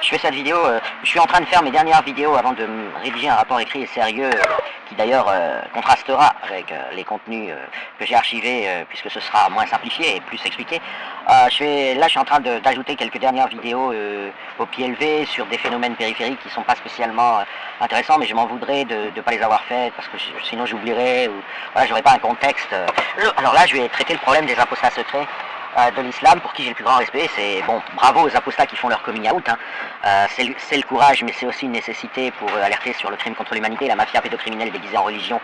Je fais cette vidéo, je suis en train de faire mes dernières vidéos avant de rédiger un rapport écrit et sérieux qui d'ailleurs contrastera avec les contenus que j'ai archivés puisque ce sera moins simplifié et plus expliqué. Là je suis en train d'ajouter quelques dernières vidéos au pied levé sur des phénomènes périphériques qui ne sont pas spécialement intéressants, mais je m'en voudrais de ne pas les avoir faites parce que sinon j'oublierais ou voilà, j'aurais pas un contexte. Alors là je vais traiter le problème des apostats secrets de l'islam, pour qui j'ai le plus grand respect. C'est bon, bravo aux apostats qui font leur coming out, hein. C'est le courage, mais c'est aussi une nécessité pour alerter sur le crime contre l'humanité, la mafia pédocriminelle déguisée en religion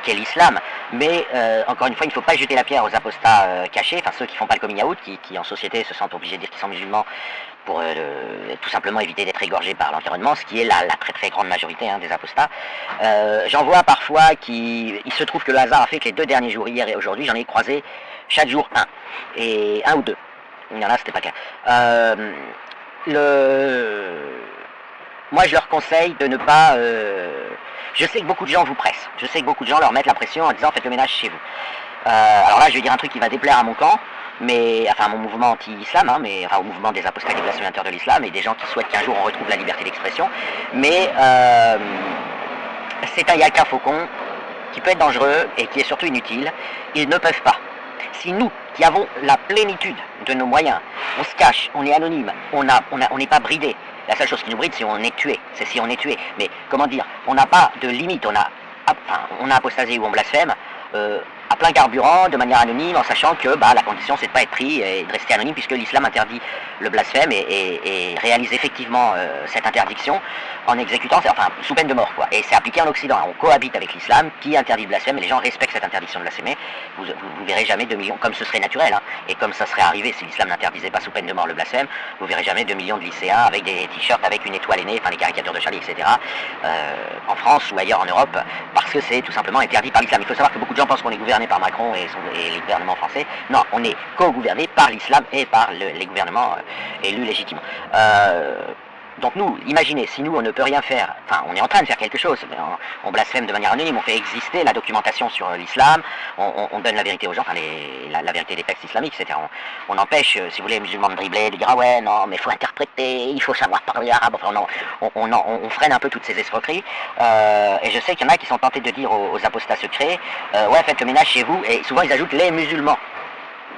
qu'est l'islam. Mais encore une fois, il ne faut pas jeter la pierre aux apostats cachés, enfin ceux qui font pas le coming out, qui en société se sentent obligés de dire qu'ils sont musulmans pour tout simplement éviter d'être égorgés par l'environnement, ce qui est la très très grande majorité des apostats. J'en vois parfois il se trouve que le hasard a fait que les 2 derniers jours, hier et aujourd'hui, j'en ai croisé chaque jour un ou deux. Il y en a, c'était pas le cas. Moi, je leur conseille de ne pas... Je sais que beaucoup de gens vous pressent. Je sais que beaucoup de gens leur mettent la pression en disant « faites le ménage chez vous ». Alors là, je vais dire un truc qui va déplaire à mon camp, enfin à mon mouvement anti-islam, au mouvement des apostats et des blasphémateurs de l'islam, et des gens qui souhaitent qu'un jour on retrouve la liberté d'expression. Mais c'est un yaka faucon qui peut être dangereux et qui est surtout inutile. Ils ne peuvent pas. Si nous, qui avons la plénitude de nos moyens, on se cache, on est anonyme, on n'est pas bridé. La seule chose qui nous bride, c'est on est tué. C'est si on est tué. Mais comment dire, on n'a pas de limite. On a apostasé ou on blasphème à plein carburant, de manière anonyme, en sachant que la condition c'est de ne pas être pris et de rester anonyme, puisque l'islam interdit le blasphème et réalise effectivement cette interdiction en exécutant, enfin sous peine de mort quoi. Et c'est appliqué en Occident. On cohabite avec l'islam qui interdit le blasphème et les gens respectent cette interdiction de blasphémer. Vous verrez jamais 2 millions, comme ce serait naturel, et comme ça serait arrivé si l'islam n'interdisait pas sous peine de mort le blasphème, vous verrez jamais 2 millions de lycéens avec des t-shirts avec une étoile aînée, enfin les caricatures de Charlie, etc. En France ou ailleurs en Europe, parce que c'est tout simplement interdit par l'islam. Il faut savoir que beaucoup de gens pensent qu'on est gouverné par Macron et les gouvernements français. Non, on est co-gouverné par l'islam et par les gouvernements élus légitimement. Donc nous, imaginez, si nous on ne peut rien faire, enfin on est en train de faire quelque chose, mais on blasphème de manière anonyme, on fait exister la documentation sur l'islam, on donne la vérité aux gens, enfin la vérité des textes islamiques, etc. On empêche, si vous voulez, les musulmans de dribbler, de dire ah ouais non mais il faut interpréter, il faut savoir parler arabe, enfin on freine un peu toutes ces escroqueries, et je sais qu'il y en a qui sont tentés de dire aux apostats secrets, ouais faites le ménage chez vous, et souvent ils ajoutent les musulmans.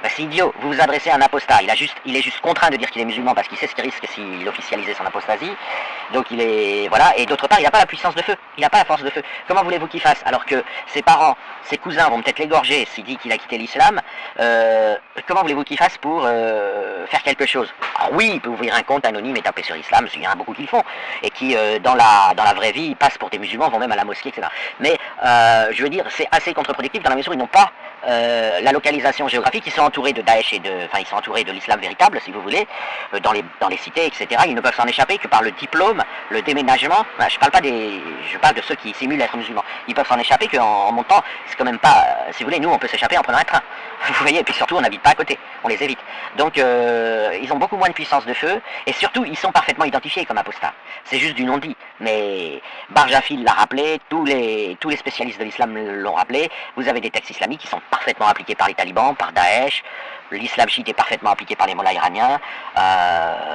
C'est idiot, vous vous adressez à un apostat, il est juste contraint de dire qu'il est musulman parce qu'il sait ce qu'il risque s'il officialisait son apostasie, donc il est, voilà, et d'autre part il n'a pas la puissance de feu, il n'a pas la force de feu. Comment voulez-vous qu'il fasse alors que ses parents, ses cousins vont peut-être l'égorger s'il dit qu'il a quitté l'islam, comment voulez-vous qu'il fasse pour faire quelque chose? Alors oui, il peut ouvrir un compte anonyme et taper sur l'islam, il y en a beaucoup qui le font, et qui dans la vraie vie passent pour des musulmans, vont même à la mosquée, etc. Mais je veux dire, c'est assez contre-productif dans la mesure où ils n'ont pas la localisation géographique, ils sont entourés de Daesh ils sont entourés de l'islam véritable, si vous voulez, dans les cités, etc. Ils ne peuvent s'en échapper que par le diplôme, le déménagement. Je parle de ceux qui simulent être musulmans. Ils peuvent s'en échapper qu'en montant, c'est quand même pas, si vous voulez, nous on peut s'échapper en prenant un train. Vous voyez, et puis surtout on n'habite pas à côté, on les évite. Donc ils ont beaucoup moins de puissance de feu, et surtout ils sont parfaitement identifiés comme apostats. C'est juste du non-dit. Mais Barjafil l'a rappelé, tous les spécialistes de l'islam l'ont rappelé, vous avez des textes islamiques qui sont parfaitement appliqués par les talibans, par Daesh, l'islam chiite est parfaitement appliqué par les mollahs iraniens,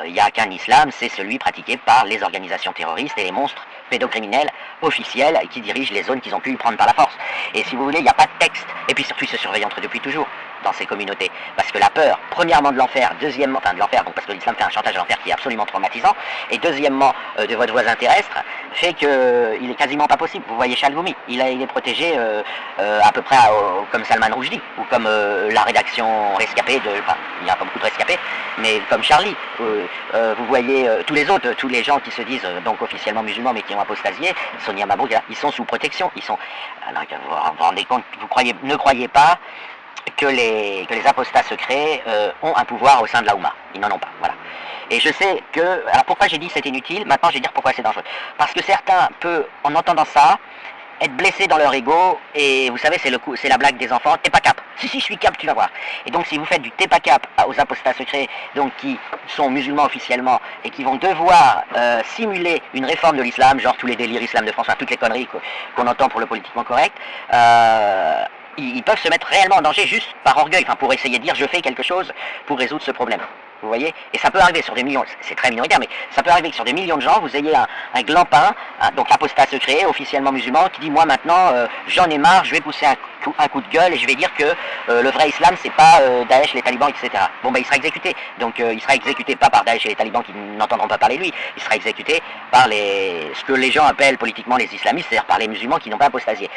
il n'y a qu'un islam, c'est celui pratiqué par les organisations terroristes et les monstres pédocriminels officiels qui dirigent les zones qu'ils ont pu y prendre par la force. Et si vous voulez, il n'y a pas de texte, et puis surtout ils se surveillent entre eux depuis toujours dans ces communautés, parce que la peur, premièrement de l'enfer, deuxièmement, enfin de l'enfer, donc parce que l'islam fait un chantage à l'enfer qui est absolument traumatisant, et deuxièmement de votre voisin terrestre, fait qu'il est quasiment pas possible. Vous voyez Chalgoumi, il est protégé à peu près comme Salman Rushdie, ou comme la rédaction rescapée il n'y a pas beaucoup de rescapés, mais comme Charlie, vous voyez tous les autres, tous les gens qui se disent donc officiellement musulmans mais qui ont apostasié, Sonia Mabrouk, ils sont sous protection, alors, vous vous rendez compte, ne croyez pas que les apostats secrets ont un pouvoir au sein de la Oumma. Ils n'en ont pas, voilà. Et je sais que... Alors pourquoi j'ai dit c'est inutile, maintenant je vais dire pourquoi c'est dangereux. Parce que certains peuvent, en entendant ça, être blessés dans leur ego, et vous savez, c'est la blague des enfants, t'es pas cap. Si, je suis cap, tu vas voir. Et donc si vous faites du t'es pas cap aux apostats secrets, donc qui sont musulmans officiellement, et qui vont devoir simuler une réforme de l'islam, genre tous les délires islam de France, toutes les conneries qu'on entend pour le politiquement correct, ils peuvent se mettre réellement en danger juste par orgueil, pour essayer de dire je fais quelque chose pour résoudre ce problème. Vous voyez? Et ça peut arriver sur des millions, c'est très minoritaire, mais ça peut arriver que sur des millions de gens, vous ayez un glampin, donc apostat secret, officiellement musulman, qui dit moi maintenant j'en ai marre, je vais pousser un coup de gueule et je vais dire que le vrai islam c'est pas Daesh, les talibans, etc. Bon ben il sera exécuté. Donc il sera exécuté pas par Daesh et les talibans qui n'entendront pas parler de lui, il sera exécuté par ce que les gens appellent politiquement les islamistes, c'est-à-dire par les musulmans qui n'ont pas apostasié.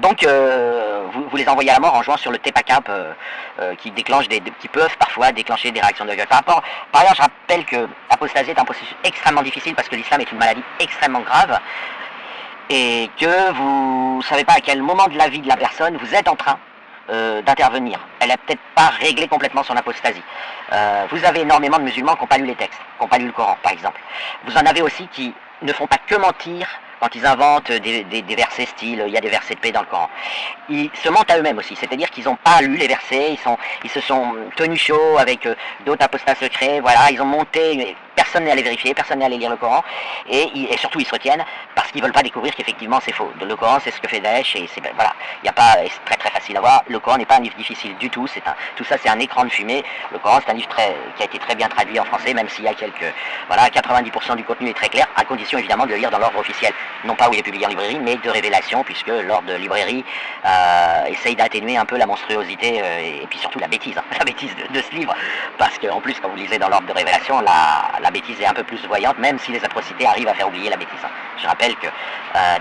Donc vous les envoyez à la mort en jouant sur le TEPACAP qui peuvent parfois déclencher des réactions de gueule. Par ailleurs, je rappelle que apostasier est un processus extrêmement difficile parce que l'islam est une maladie extrêmement grave et que vous ne savez pas à quel moment de la vie de la personne vous êtes en train d'intervenir. Elle n'a peut-être pas réglé complètement son apostasie. Vous avez énormément de musulmans qui n'ont pas lu les textes, qui n'ont pas lu le Coran, par exemple. Vous en avez aussi qui ne font pas que mentir quand ils inventent des versets style, il y a des versets de paix dans le Coran. Ils se mentent à eux-mêmes aussi, c'est-à-dire qu'ils n'ont pas lu les versets, ils se sont tenus chauds avec d'autres apostats secrets, voilà, ils ont monté, personne n'est allé vérifier, personne n'est allé lire le Coran, et surtout ils se retiennent parce qu'ils ne veulent pas découvrir qu'effectivement c'est faux. Le Coran c'est ce que fait Daesh, et voilà, il n'y a pas, c'est très très facile à voir, le Coran n'est pas un livre difficile du tout, tout ça c'est un écran de fumée, le Coran c'est un livre qui a été très bien traduit en français, même s'il y a voilà, 90% du contenu est très clair, à condition évidemment de le lire dans l'ordre officiel. Non pas où il est publié en librairie, mais de révélation, puisque l'ordre de librairie essaye d'atténuer un peu la monstruosité et puis surtout la bêtise, hein, la bêtise de ce livre, parce qu'en plus quand vous lisez dans l'ordre de révélation, la bêtise est un peu plus voyante, même si les atrocités arrivent à faire oublier la bêtise. Hein. Je rappelle que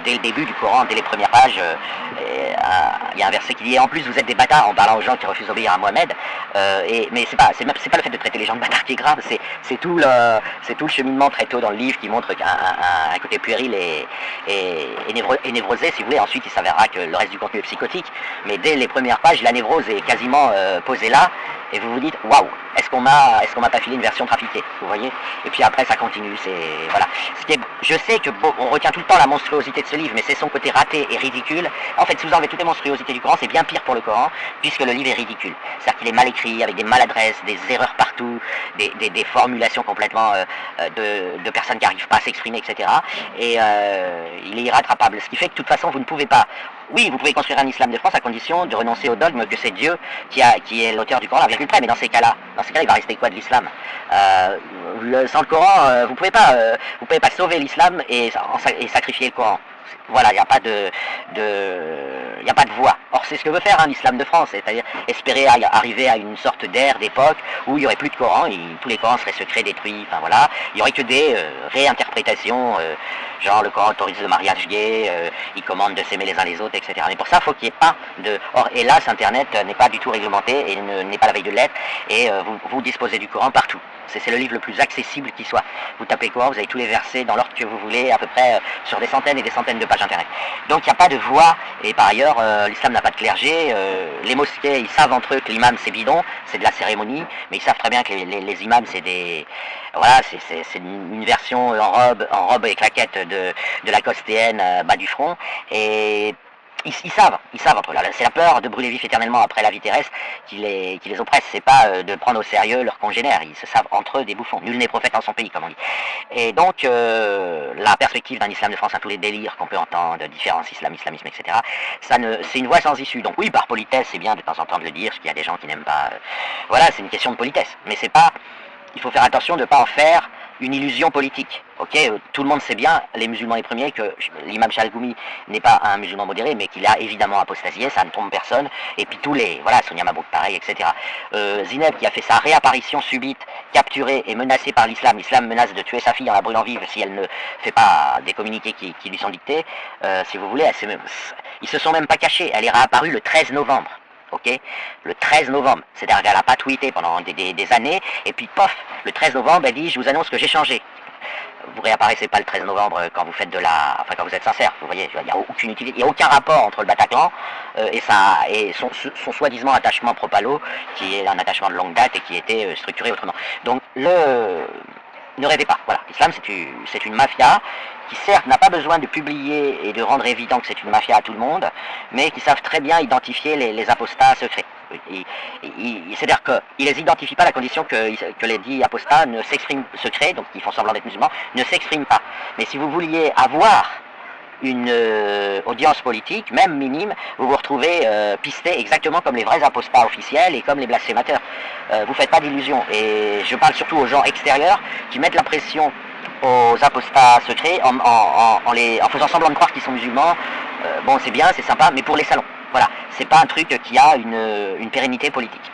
dès le début du Coran, dès les premières pages, il y a un verset qui dit « En plus vous êtes des bâtards » en parlant aux gens qui refusent d'obéir à Mohamed, mais c'est pas le fait de traiter les gens de bâtards qui est grave, c'est tout le cheminement très tôt dans le livre qui montre qu'un côté puéril et névrosé, si vous voulez. Ensuite, il s'avérera que le reste du contenu est psychotique, mais dès les premières pages, la névrose est quasiment posée là, et vous vous dites waouh, est-ce qu'on m'a pas filé une version trafiquée, vous voyez? Et puis après, ça continue, voilà. Je sais que on retient tout le temps la monstruosité de ce livre, mais c'est son côté raté et ridicule. En fait, si vous enlevez toutes les monstruosités du Coran, c'est bien pire pour le Coran, puisque le livre est ridicule. C'est-à-dire qu'il est mal écrit, avec des maladresses, des erreurs partout, des formulations complètement de personnes qui n'arrivent pas à s'exprimer, etc. Et il est irrattrapable. Ce qui fait que de toute façon, vous ne pouvez pas... Oui, vous pouvez construire un islam de France à condition de renoncer au dogme que c'est Dieu qui est l'auteur du Coran, à virgule près. Mais dans ces cas-là, il va rester quoi de l'islam? Sans le Coran, vous pouvez pas sauver l'islam et sacrifier le Coran. Voilà, il n'y a pas de voie. Or, c'est ce que veut faire l'islam de France, c'est-à-dire espérer arriver à une sorte d'ère, d'époque, où il n'y aurait plus de Coran, tous les Corans seraient secrets, détruits, enfin voilà, il n'y aurait que des réinterprétations, genre le Coran autorise le mariage gay, il commande de s'aimer les uns les autres, etc. Mais pour ça, il faut qu'il n'y ait pas de... Or, hélas, Internet n'est pas du tout réglementé et n'est pas la veille de lettres, et vous disposez du Coran partout. C'est le livre le plus accessible qui soit. Vous tapez Coran, vous avez tous les versets dans l'ordre que vous voulez, à peu près sur des centaines et des centaines de pages internet. Donc il n'y a pas de voie, et par ailleurs, l'islam n'a pas de clergé, les mosquées, ils savent entre eux que l'imam c'est bidon, c'est de la cérémonie, mais ils savent très bien que les imams c'est des... Voilà, c'est une version en robe et claquette de la costéenne bas du front, et... Ils savent entre eux. C'est la peur de brûler vif éternellement après la vie terrestre qui les oppresse. C'est pas de prendre au sérieux leurs congénères. Ils se savent entre eux des bouffons. Nul n'est prophète en son pays, comme on dit. Et donc, la perspective d'un islam de France, tous les délires qu'on peut entendre, de différence islamisme, etc., c'est une voie sans issue. Donc oui, par politesse, c'est bien de temps en temps de le dire, parce qu'il y a des gens qui n'aiment pas... voilà, c'est une question de politesse. Mais c'est pas... Il faut faire attention de ne pas en faire une illusion politique. Ok, tout le monde sait bien, les musulmans les premiers, que l'imam Chalgoumi n'est pas un musulman modéré, mais qu'il a évidemment apostasié, ça ne trompe personne. Et puis tous les, voilà, Sonia Mabrouk pareil, etc. Zineb qui a fait sa réapparition subite, capturée et menacée par l'islam. L'islam menace de tuer sa fille en la brûlant vive si elle ne fait pas des communiqués qui lui sont dictés. Si vous voulez, ils se sont même pas cachés. Elle est réapparue le 13 novembre. Ok, le 13 novembre, c'est-à-dire qu'elle n'a pas tweeté pendant des années, et puis pof, le 13 novembre, elle dit, je vous annonce que j'ai changé. Vous réapparaissez pas le 13 novembre quand vous faites quand vous êtes sincère, vous voyez, il n'y a aucune utilité, il n'y a aucun rapport entre le Bataclan et son soi-disant attachement pro-Palo, qui est un attachement de longue date et qui était structuré autrement. Donc ne rêvez pas, voilà, l'islam c'est une mafia qui certes n'a pas besoin de publier et de rendre évident que c'est une mafia à tout le monde, mais qui savent très bien identifier les apostats secrets. C'est-à-dire qu'ils les identifient pas à la condition que les dits apostats ne s'expriment secrets, donc ils font semblant d'être musulmans, ne s'expriment pas. Mais si vous vouliez avoir une audience politique, même minime, vous vous retrouvez pisté exactement comme les vrais apostats officiels et comme les blasphémateurs. Vous faites pas d'illusions. Et je parle surtout aux gens extérieurs qui mettent la pression aux apostats secrets en faisant semblant de croire qu'ils sont musulmans. Bon, c'est bien, c'est sympa, mais pour les salons. Voilà, c'est pas un truc qui a une pérennité politique.